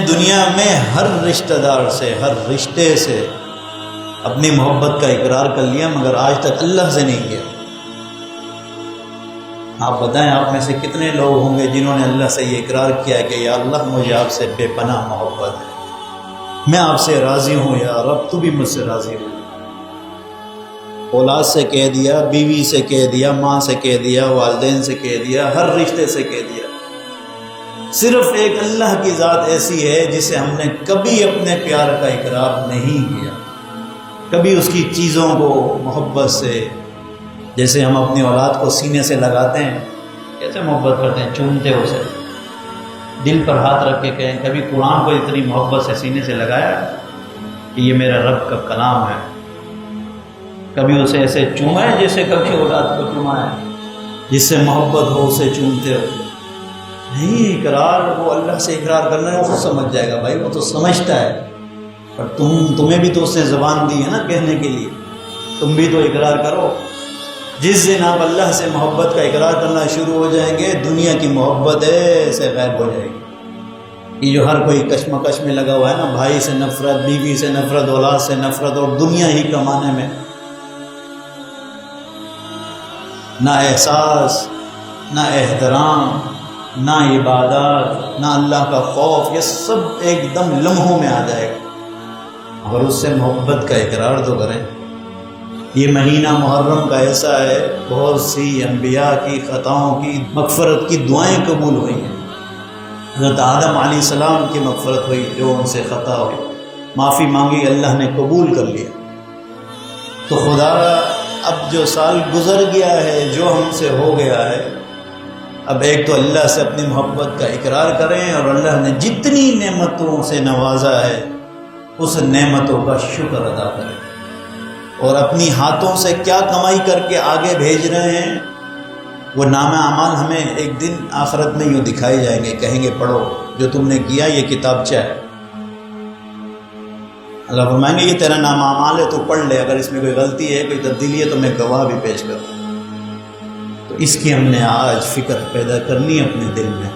دنیا میں ہر رشتہ دار سے، ہر رشتے سے اپنی محبت کا اقرار کر لیا، مگر آج تک اللہ سے نہیں کیا۔ آپ بتائیں آپ میں سے کتنے لوگ ہوں گے جنہوں نے اللہ سے یہ اقرار کیا کہ یا اللہ مجھے آپ سے بے پناہ محبت ہے، میں آپ سے راضی ہوں، یا رب تو بھی مجھ سے راضی ہوں۔ اولاد سے کہہ دیا، بیوی سے کہہ دیا، ماں سے کہہ دیا، والدین سے کہہ دیا، ہر رشتے سے کہہ دیا۔ صرف ایک اللہ کی ذات ایسی ہے جسے ہم نے کبھی اپنے پیار کا اقرار نہیں کیا، کبھی اس کی چیزوں کو محبت سے، جیسے ہم اپنی اولاد کو سینے سے لگاتے ہیں، کیسے محبت کرتے ہیں، چومتے اسے، دل پر ہاتھ رکھ کے کہیں کبھی قرآن کو اتنی محبت سے سینے سے لگایا کہ یہ میرا رب کا کلام ہے، کبھی اسے ایسے چوما ہے جیسے کبھی اولاد کو چوما ہے، جس سے محبت ہو اسے چومتے ہو؟ نہیں، اقرار وہ اللہ سے اقرار کرنا ہے، وہ خود سمجھ جائے گا بھائی، وہ تو سمجھتا ہے، پر تمہیں بھی تو اس نے زبان دی ہے نا کہنے کے لیے، تم بھی تو اقرار کرو۔ جس دن آپ اللہ سے محبت کا اقرار کرنا شروع ہو جائیں گے، دنیا کی محبت ایسے غائب ہو جائے گی۔ یہ جو ہر کوئی کشمکش میں لگا ہوا ہے نا، بھائی سے نفرت، بیوی سے نفرت، اولاد سے نفرت، اور دنیا ہی کمانے میں نہ احساس، نہ احترام، نہ عبادات، نہ اللہ کا خوف، یہ سب ایک دم لمحوں میں آ جائے گا۔ اور اس سے محبت کا اقرار تو کریں۔ یہ مہینہ محرم کا ایسا ہے، بہت سی انبیاء کی خطاؤں کی مغفرت کی دعائیں قبول ہوئی ہیں۔ حضرت آدم علیہ السلام کی مغفرت ہوئی، جو ان سے خطا ہوئی، معافی مانگی، اللہ نے قبول کر لیا۔ تو خدا اب جو سال گزر گیا ہے، جو ہم سے ہو گیا ہے، اب ایک تو اللہ سے اپنی محبت کا اقرار کریں، اور اللہ نے جتنی نعمتوں سے نوازا ہے اس نعمتوں کا شکر ادا کریں، اور اپنی ہاتھوں سے کیا کمائی کر کے آگے بھیج رہے ہیں وہ نامہ اعمال ہمیں ایک دن آخرت میں یوں دکھائے جائیں گے، کہیں گے پڑھو جو تم نے کیا، یہ کتابچہ ہے۔ اللہ فرمائیں گے یہ تیرا نامہ اعمال ہے، تو پڑھ لے، اگر اس میں کوئی غلطی ہے، کوئی تبدیلی ہے تو میں گواہ بھی پیش کروں۔ تو اس کی ہم نے آج فکر پیدا کرنی ہے اپنے دل میں۔